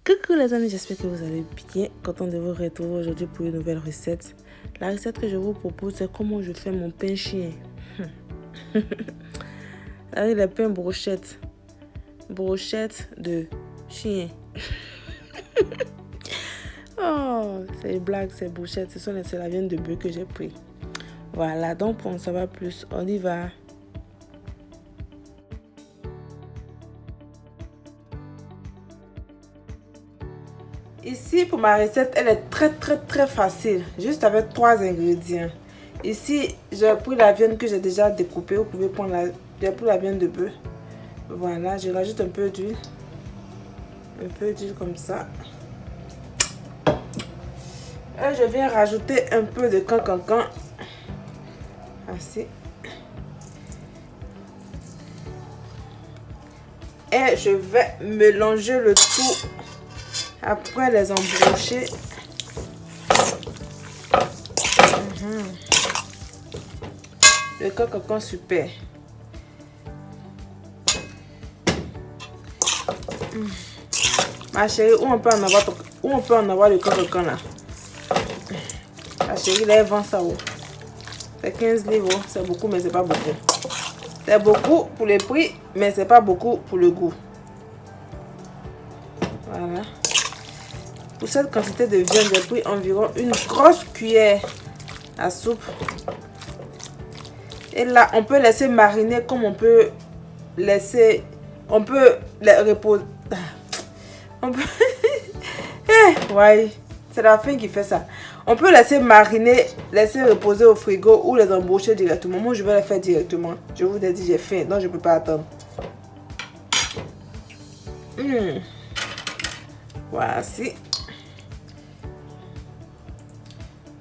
Coucou les amis, j'espère que vous allez bien. Content de vous retrouver aujourd'hui pour une nouvelle recette. La recette que je vous propose, c'est comment je fais mon pain chien. Avec les pains brochettes. Brochettes de chien. Oh, c'est une blague, c'est brochettes. C'est la viande de bœuf que j'ai pris. Voilà, donc pour en savoir plus, on y va. Ici, pour ma recette, elle est très facile. Juste avec 3 ingrédients. Ici, j'ai pris la viande que j'ai déjà découpée. Vous pouvez prendre j'ai pris la viande de bœuf. Voilà, je rajoute un peu d'huile. Un peu d'huile comme ça. Et je viens rajouter un peu de cancan. Ainsi. Et je vais mélanger le tout. Après les embrocher. Le cancan super. Ma chérie, où on peut en avoir le cancan là? Ma chérie, là, elle vend ça où? C'est 15 livres, c'est beaucoup, mais c'est pas beaucoup. C'est beaucoup pour le prix, mais c'est pas beaucoup pour le goût. Voilà. Pour cette quantité de viande, j'ai pris environ une grosse cuillère à soupe. Et là, on peut laisser mariner comme on peut laisser... On peut les reposer... On peut... ouais, c'est la fin qui fait ça. On peut laisser mariner, laisser reposer au frigo ou les embaucher directement. Moi, je vais les faire directement. Je vous ai dit, j'ai faim, donc je ne peux pas attendre. Voici.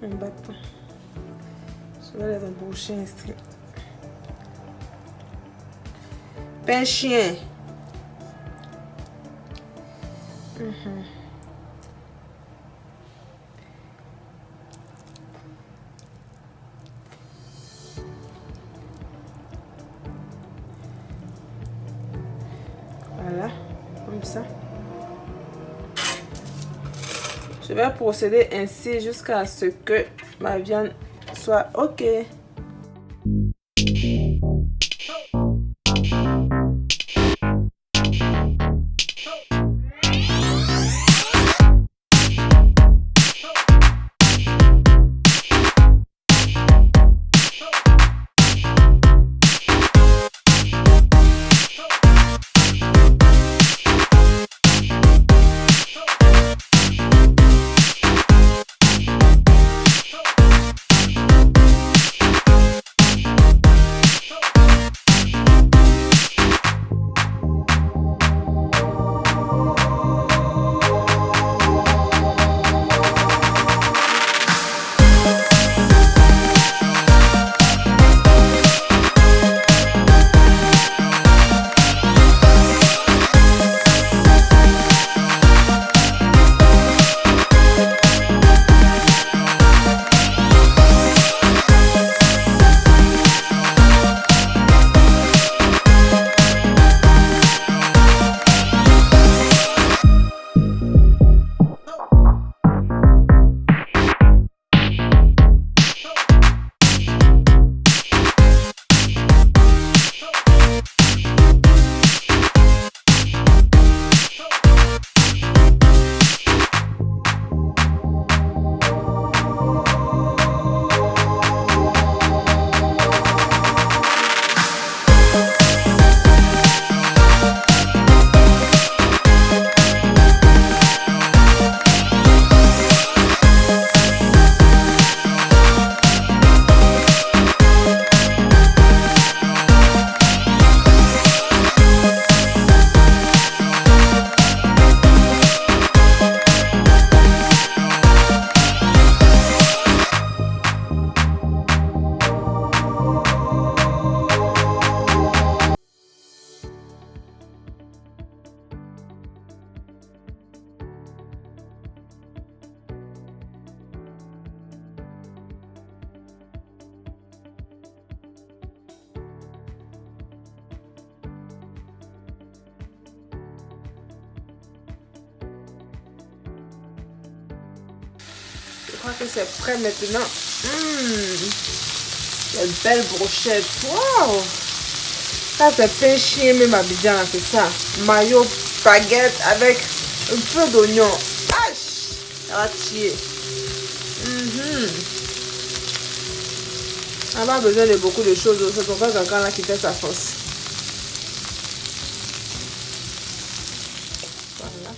Un bâton. Je vais les embaucher ici. Pain chien. Voilà, comme ça. Je vais procéder ainsi jusqu'à ce que ma viande soit OK. Je crois que c'est prêt maintenant. Les belles brochettes. Wow! Ça, c'est pain chien, même Abidjan, c'est ça. Mayo, baguette avec un peu d'oignon. Ça va tirer. On n'a pas besoin de beaucoup de choses. C'est pourquoi quelqu'un là qui fait sa force. Voilà.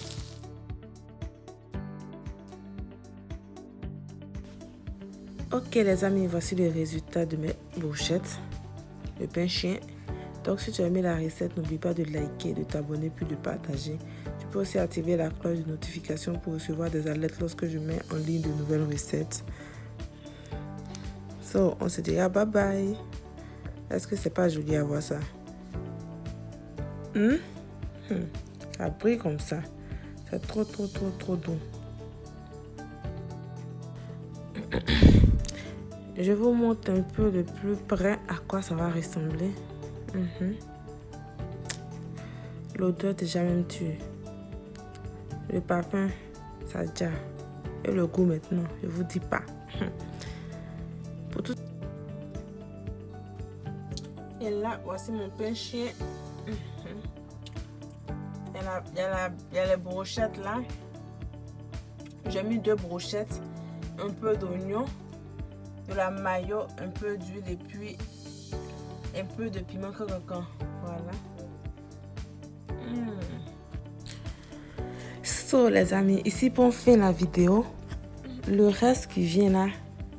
Ok les amis, voici le résultat de mes brochettes. Le pain chien. Donc si tu as aimé la recette, n'oublie pas de liker, de t'abonner puis de partager. Tu peux aussi activer la cloche de notification pour recevoir des alertes lorsque je mets en ligne de nouvelles recettes. So, on se dira bye bye. Est-ce que c'est pas joli à voir ça? Ça brille comme ça. C'est trop doux. Je vous montre un peu de plus près à quoi ça va ressembler. L'odeur déjà même tué. Le parfum, ça déjà. Et le goût maintenant, je vous dis pas. Pour tout. Et là, voici mon pain chien. Il y a les brochettes là. J'ai mis 2 brochettes, un peu d'oignon, de la mayo, un peu d'huile et puis un peu de piment coco. Voilà. So les amis, ici pour finir la vidéo, le reste qui vient là,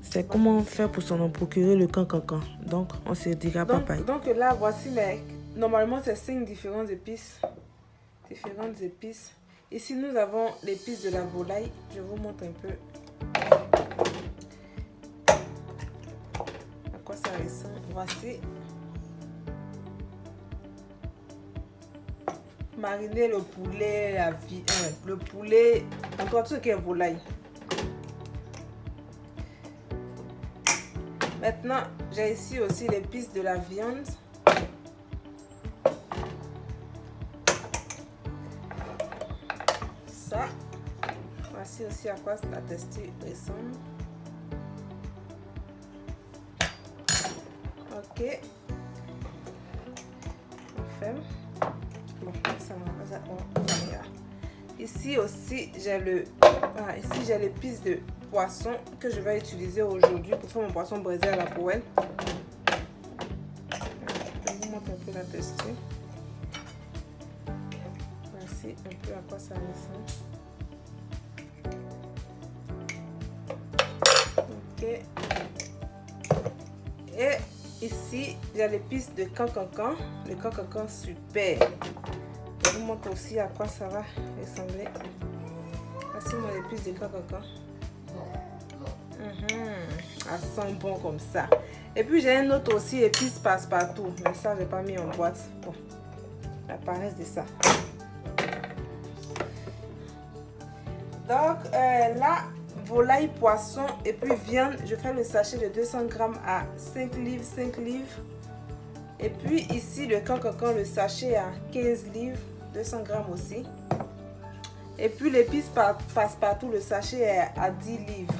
c'est comment faire pour s'en procurer le cancan. Donc on se dira bye bye. Donc là voici les... Normalement c'est 5 différentes épices. Ici nous avons l'épice de la volaille. Je vous montre un peu à quoi ça ressemble. Voici. Mariner le poulet, le poulet, encore tout ce qui est volaille. Maintenant, j'ai ici aussi l'épice de la viande. Ça. Voici aussi à quoi la texture ressemble. Ok. On ferme. Bon, ça va. Ici aussi, j'ai l'épice de poisson que je vais utiliser aujourd'hui pour faire mon poisson braisé à la poêle. Je vous montre un peu la texture. Voici un peu à quoi ça ressemble. Ok. Et ici, j'ai l'épice de cancan. Le cancan super. Je vous montre aussi à quoi ça va ressembler. Voici mon épice de cancan. Elle sent bon comme ça. Et puis j'ai un autre aussi, épice passe-partout. Mais ça, je n'ai pas mis en boîte. Bon, la paresse de ça. Donc là, volaille, poisson et puis viande. Je fais le sachet de 200 grammes à 5 livres, 5 livres. Et puis ici, le cancan, le sachet à 15 livres, 200 grammes aussi. Et puis l'épice passe-partout, le sachet est à 10 livres.